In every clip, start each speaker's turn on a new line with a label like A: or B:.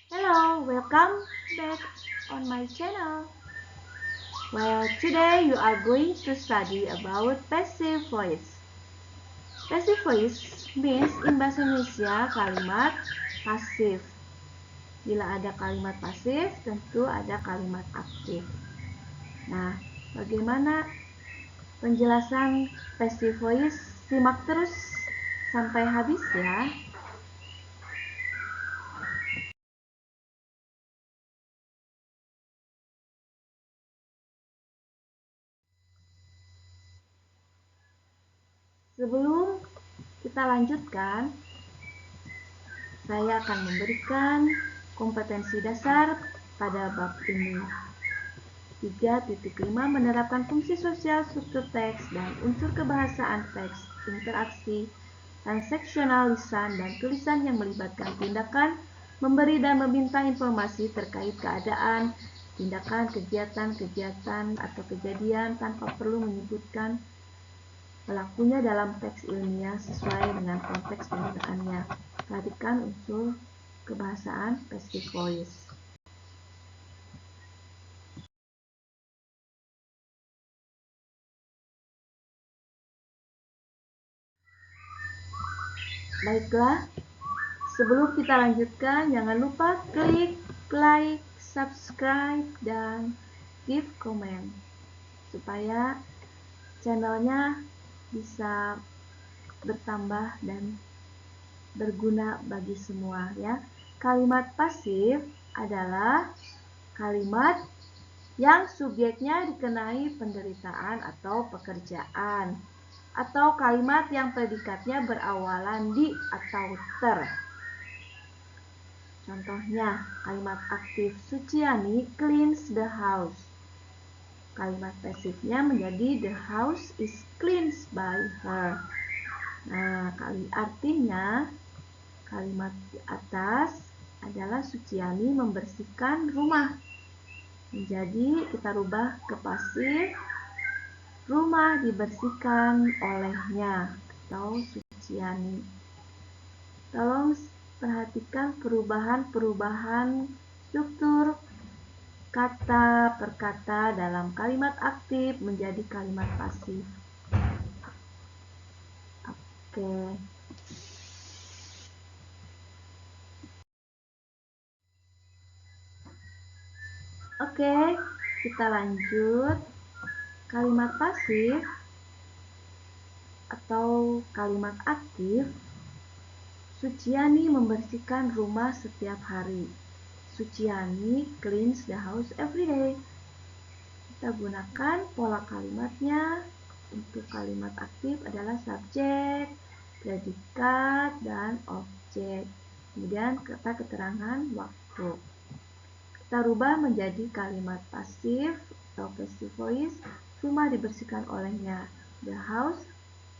A: Hello, welcome back on my channel. Well, today you are going to study about passive voice. Passive voice means in bahasa Indonesia kalimat pasif. Bila ada kalimat pasif, tentu ada kalimat aktif. Nah, bagaimana penjelasan passive voice? Simak terus sampai habis ya. Sebelum kita lanjutkan, saya akan memberikan kompetensi dasar pada bab ini. 3.5 menerapkan fungsi sosial struktur teks dan unsur kebahasaan teks, interaksi, transaksional lisan dan tulisan yang melibatkan tindakan, memberi dan meminta informasi terkait keadaan, tindakan, kegiatan atau kejadian tanpa perlu menyebutkan pelakunya dalam teks ilmiah sesuai dengan konteks penggunaannya. Perhatikan unsur kebahasaan passive voice. Baiklah, sebelum kita lanjutkan, jangan lupa klik like, subscribe, dan give comment supaya channelnya bisa bertambah dan berguna bagi semua ya. Kalimat pasif adalah kalimat yang subjeknya dikenai penderitaan atau pekerjaan, atau kalimat yang predikatnya berawalan di atau ter. Contohnya, kalimat aktif Suciani cleans the house. Kalimat pasifnya menjadi the house is cleansed by her. Nah, artinya kalimat di atas adalah Suciani membersihkan rumah. Jadi kita rubah ke pasif, rumah dibersihkan olehnya atau Suciani. Tolong perhatikan perubahan struktur kata per kata dalam kalimat aktif menjadi kalimat pasif. Oke. Oke, kita lanjut. Kalimat pasif atau kalimat aktif, Suciani membersihkan rumah setiap hari. Suciani cleans the house every day. Kita gunakan pola kalimatnya. Untuk kalimat aktif adalah subjek, predikat, dan objek. Kemudian kata keterangan waktu. Kita rubah menjadi kalimat pasif atau passive voice. Rumah dibersihkan olehnya. The house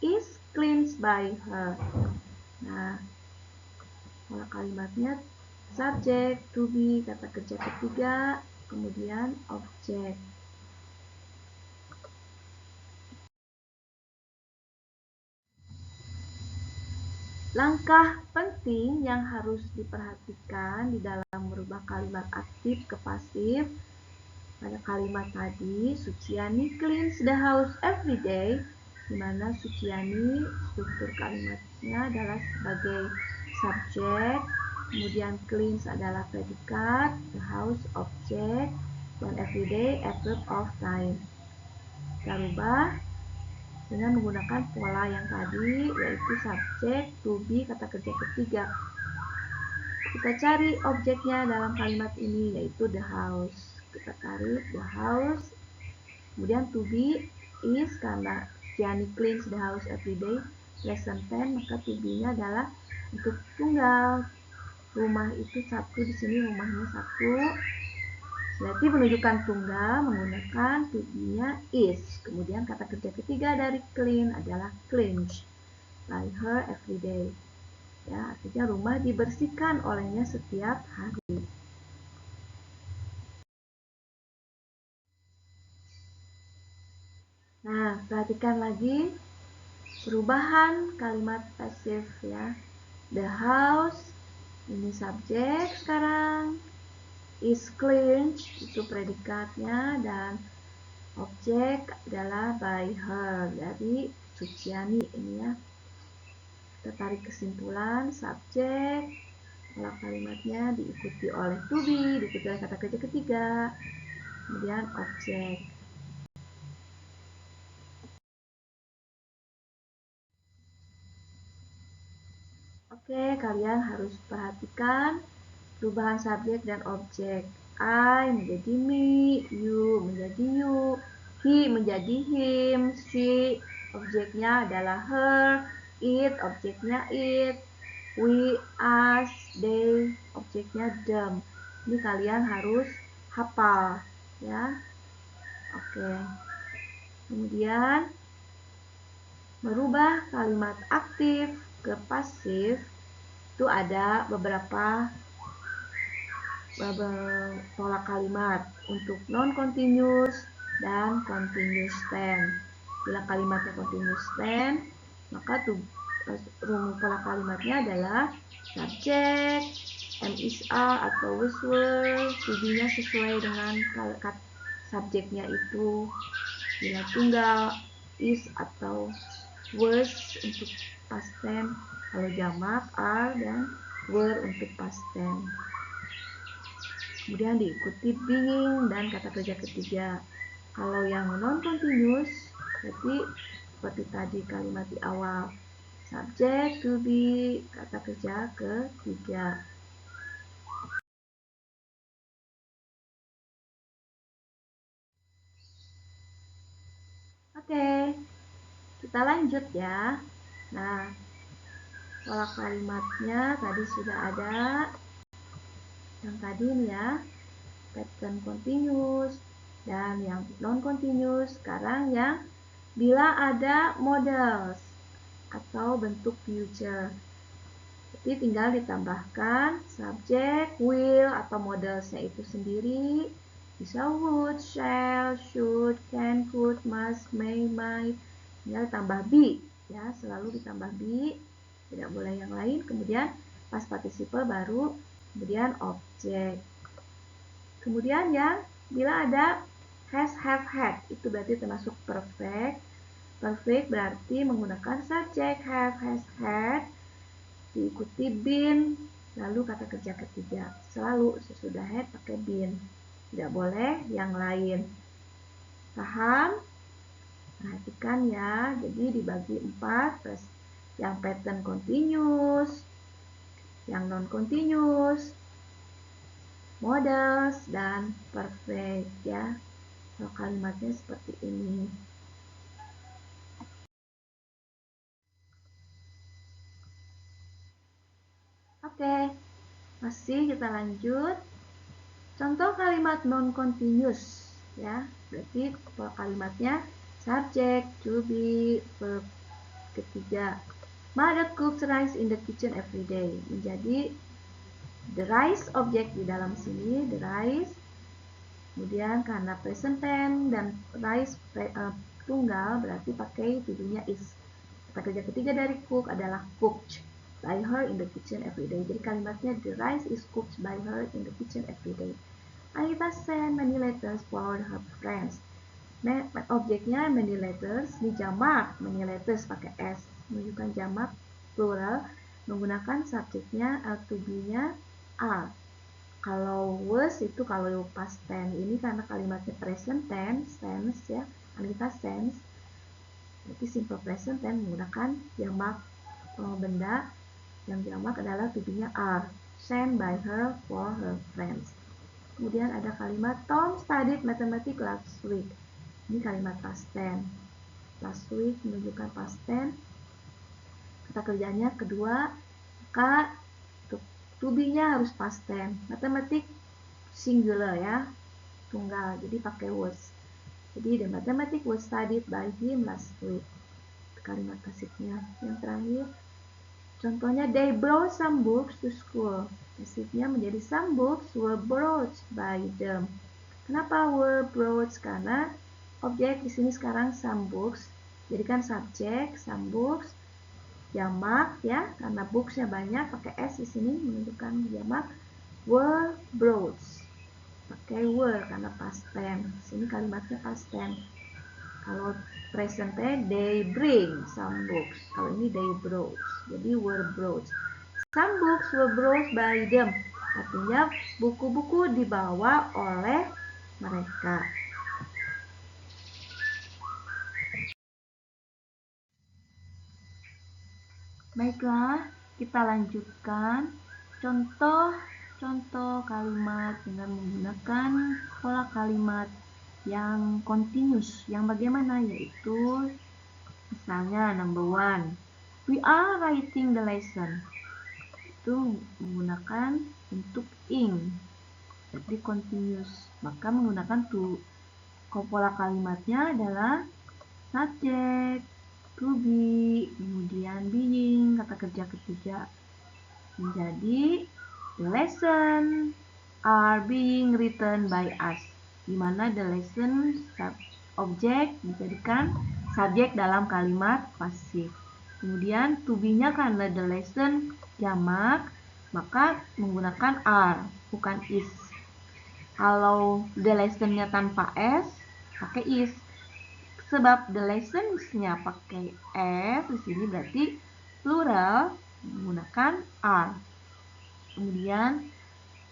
A: is cleansed by her. Nah, pola kalimatnya subjek, to be, kata kerja ketiga, kemudian objek. Langkah penting yang harus diperhatikan di dalam merubah kalimat aktif ke pasif. Pada kalimat tadi, Suciani cleans the house every day, di mana Suciani struktur kalimatnya adalah sebagai subjek, kemudian cleans adalah predikat, the house objek, dan everyday adverb of time. Kita rubah dengan menggunakan pola yang tadi, yaitu subjek, to be, kata kerja ketiga. Kita cari objeknya dalam kalimat ini, yaitu the house. Kita tarik the house, kemudian to be is, karena Suciani cleans the house every day, present tense, maka to be-nya adalah untuk tunggal. Rumah itu satu, di sini rumahnya satu. Berarti menunjukkan tunggal menggunakan to be-nya is. Kemudian kata kerja ketiga dari clean adalah cleansed by her every day. Ya, artinya rumah dibersihkan olehnya setiap hari. Nah, perhatikan lagi perubahan kalimat pasif ya. The house Ini subjek sekarang. Is clean itu predikatnya, dan objek adalah by her, dari Suciani ini ya. Kita tarik kesimpulan, subjek, pola kalimatnya diikuti oleh to be, diikuti oleh kata kerja ketiga, kemudian objek. Oke, kalian harus perhatikan perubahan subjek dan objek. I menjadi me, you menjadi you, he menjadi him, she objeknya adalah her, it objeknya it, we, us, they objeknya them. Ini kalian harus hafal ya. Oke. Kemudian merubah kalimat aktif ke pasif itu ada beberapa pola kalimat untuk non-continuous dan continuous tense. Bila kalimatnya continuous tense, maka rumus pola kalimatnya adalah subjek, am is are atau was were, to be-nya sesuai dengan subjeknya itu. Bila tunggal, is atau was untuk past tense, kalau jamak are dan were untuk past tense. Kemudian diikuti being dan kata kerja ketiga. Kalau yang non-continuous, berarti seperti tadi kalimat di awal. Subject, to be, kata kerja ketiga. Oke, kita lanjut ya. Nah, pola kalimatnya tadi sudah ada. Yang tadi nih ya, pattern continuous, dan yang non-continuous sekarang yang bila ada models atau bentuk future. Jadi tinggal ditambahkan subjek, will atau modelsnya itu sendiri. Bisa would, shall, should, can, could, must, may, might. Tinggal tambah be ya, selalu ditambah be, tidak boleh yang lain. Kemudian past participle baru, kemudian objek. Kemudian yang bila ada has, have, had, itu berarti termasuk perfect. Perfect berarti menggunakan subjek have, has, had, diikuti been, lalu kata kerja ketiga. Selalu sesudah had pakai been, tidak boleh yang lain. Paham? Perhatikan ya, jadi dibagi 4, yang pattern continuous, yang non-continuous, models, dan perfect ya. Kalau kalimatnya seperti ini. Oke, masih kita lanjut. Contoh kalimat non-continuous ya, berarti kalimatnya subject, to be, verb ketiga. Mother cooks rice in the kitchen every day. Menjadi the rice objek di dalam sini, the rice. Kemudian karena present tense dan rice tunggal berarti pakai to be-nya is. Kata kerja ketiga dari cook adalah cooked by her in the kitchen every day. Jadi kalimatnya the rice is cooked by her in the kitchen every day. Anita sent many letters for her friends. Objeknya many letters, di jamak many letters pakai s, menunjukkan jamak plural, menggunakan subjeknya to be-nya are. Kalau was itu kalau past tense, ini karena kalimatnya present tense ya, Anita sends, berarti simple present tense menggunakan jamak benda, yang jamak adalah to be-nya are, sent by her for her friends. Kemudian ada kalimat Tom studied mathematics last week. Ini kalimat past tense. Last week menunjukkan past tense. Kata kerjanya kedua, maka to be-nya harus past tense. Mathematics singular ya, tunggal. Jadi pakai was. Jadi the mathematics was studied by him last week. Kalimat pasifnya. Yang terakhir, contohnya they brought some books to school. Pasifnya menjadi some books were brought by them. Kenapa were brought? Karena objek di sini sekarang some books, jadikan subjek some books, jamak ya, karena books-nya banyak, pakai s di sini menunjukkan jamak. Were brought, pakai were karena past tense. Sini kalimatnya past tense. Kalau present they bring some books. Kalau ini they brought, jadi were brought. Some books were brought by them. Artinya buku-buku dibawa oleh mereka. Baiklah, kita lanjutkan contoh kalimat dengan menggunakan pola kalimat yang continuous. Yang bagaimana? Yaitu misalnya number 1, we are writing the lesson. Itu menggunakan bentuk ing, jadi continuous. Maka menggunakan pola kalimatnya adalah subject, to be, kemudian being, kata kerja ketiga. Menjadi the lesson are being written by us, di mana the lesson objek dijadikan subjek dalam kalimat pasif. Kemudian to be-nya karena the lesson jamak, maka menggunakan are, bukan is. Kalau the lesson-nya tanpa s, pakai is. Sebab the lessons-nya pakai s, di sini berarti plural menggunakan are. Kemudian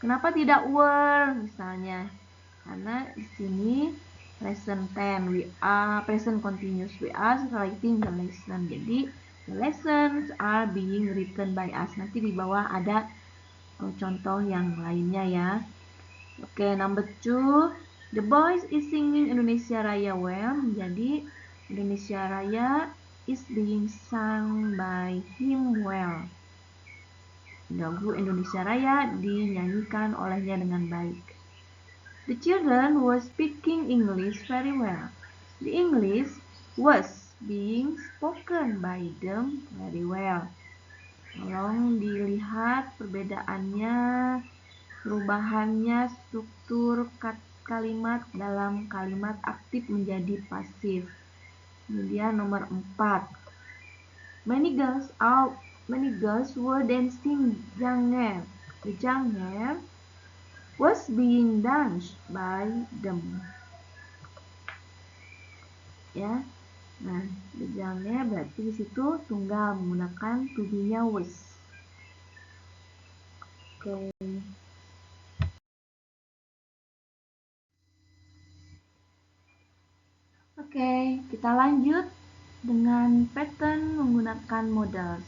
A: kenapa tidak were misalnya? Karena di sini present tense, we are present continuous, we are writing the lesson. Jadi the lessons are being written by us. Nanti di bawah ada contoh yang lainnya ya. Oke, number 2, the boys is singing Indonesia Raya well. Jadi Indonesia Raya is being sung by him well. Lagu Indonesia Raya dinyanyikan olehnya dengan baik. The children were speaking English very well. The English was being spoken by them very well. Tolong dilihat perbedaannya, perubahannya struktur kalimat dalam kalimat aktif menjadi pasif. Kemudian nomor 4. Many girls were dancing jangnyeom. The jangnyeom was being danced by them. Ya. Nah, the jangnyeom berarti di situ tunggal menggunakan to be-nya was. Oke. Oke, kita lanjut dengan pattern menggunakan modals.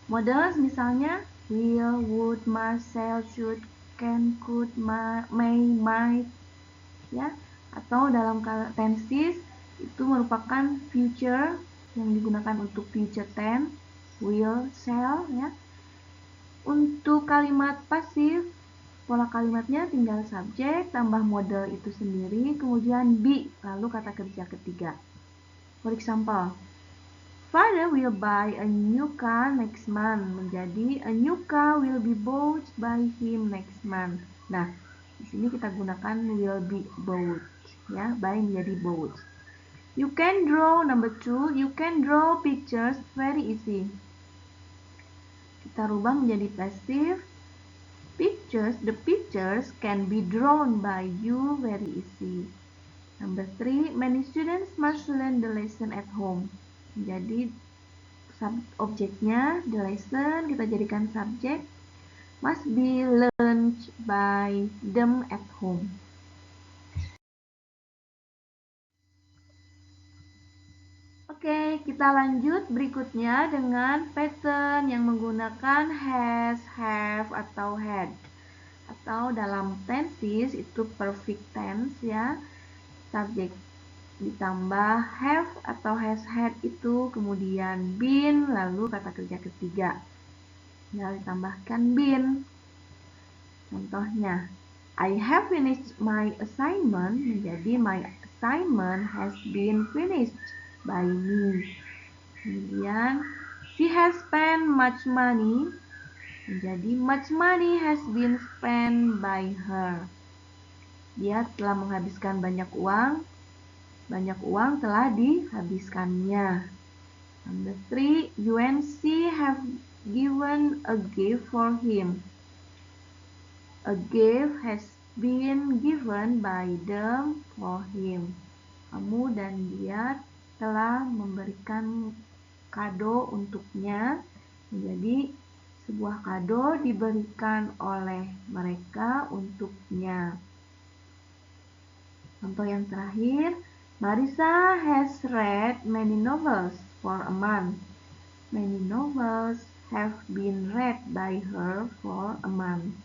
A: Modals misalnya will, would, must, shall, should, can, could, may, might, ya. Atau dalam tenses itu merupakan future yang digunakan untuk future tense, will, shall, ya. Untuk kalimat pasif, pola kalimatnya tinggal subjek tambah model itu sendiri, kemudian be, lalu kata kerja ketiga. For example, Father will buy a new car next month. Menjadi a new car will be bought by him next month. Nah, di sini kita gunakan will be bought, ya, buy menjadi bought. You can draw, number 2, you can draw pictures very easy. Kita rubah menjadi pasif. The pictures can be drawn by you very easy. Number 3, many students must learn the lesson at home. Jadi objeknya the lesson kita jadikan subjek, must be learned by them at home. Oke, kita lanjut berikutnya dengan pattern yang menggunakan has, have, atau had. Atau dalam tenses itu perfect tense ya. Subjek ditambah have atau has had itu kemudian been lalu kata kerja ketiga. Tinggal ditambahkan been. Contohnya, I have finished my assignment menjadi my assignment has been finished by me. Kemudian, she has spent much money menjadi much money has been spent by her. Dia telah menghabiskan banyak uang telah dihabiskannya. Number 3, UNC have given a gift for him. A gift has been given by them for him. Kamu dan dia telah memberikan kado untuknya. Jadi sebuah kado diberikan oleh mereka untuknya. Contoh yang terakhir, Marissa has read many novels for a month. Many novels have been read by her for a month.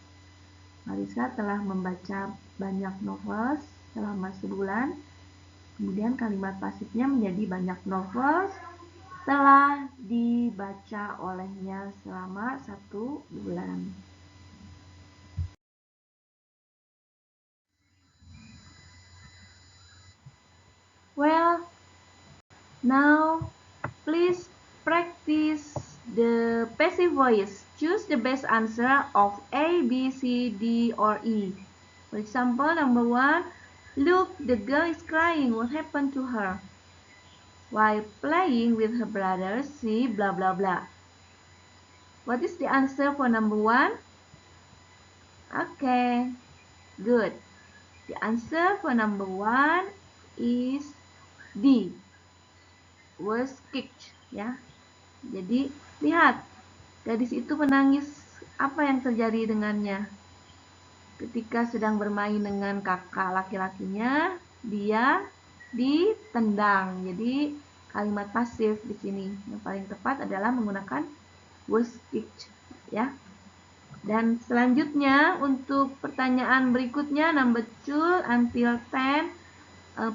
A: Marissa telah membaca banyak novel selama sebulan. Kemudian kalimat pasifnya menjadi banyak novel telah dibaca olehnya selama 1 bulan. Well, now please practice the passive voice. Choose the best answer of A, B, C, D, or E. For example, number 1, look, the girl is crying. What happened to her? While playing with her brother, she blah blah blah. What is the answer for number 1? Okay, good. The answer for number 1 is D. Was kicked, ya. Jadi, lihat. Gadis itu menangis. Apa yang terjadi dengannya? Ketika sedang bermain dengan kakak laki-lakinya, dia ditendang. Jadi, kalimat pasif di sini yang paling tepat adalah menggunakan was kicked, ya. Dan selanjutnya untuk pertanyaan berikutnya, number 2 until 10,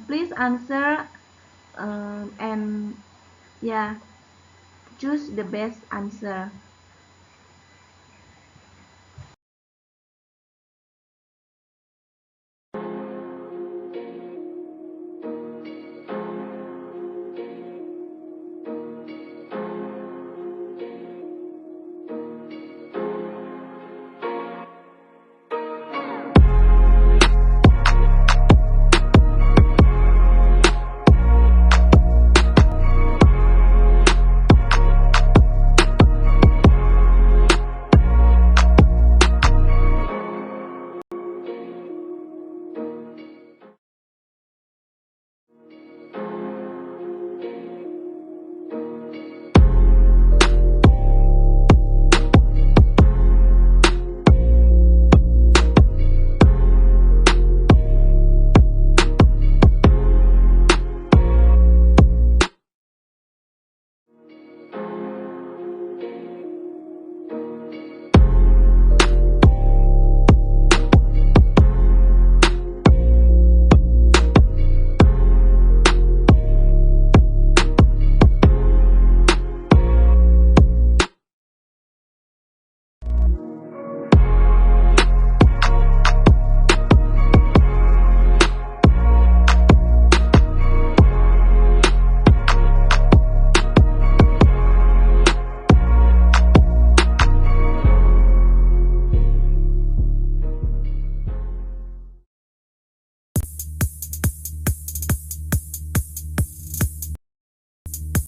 A: please answer and choose the best answer.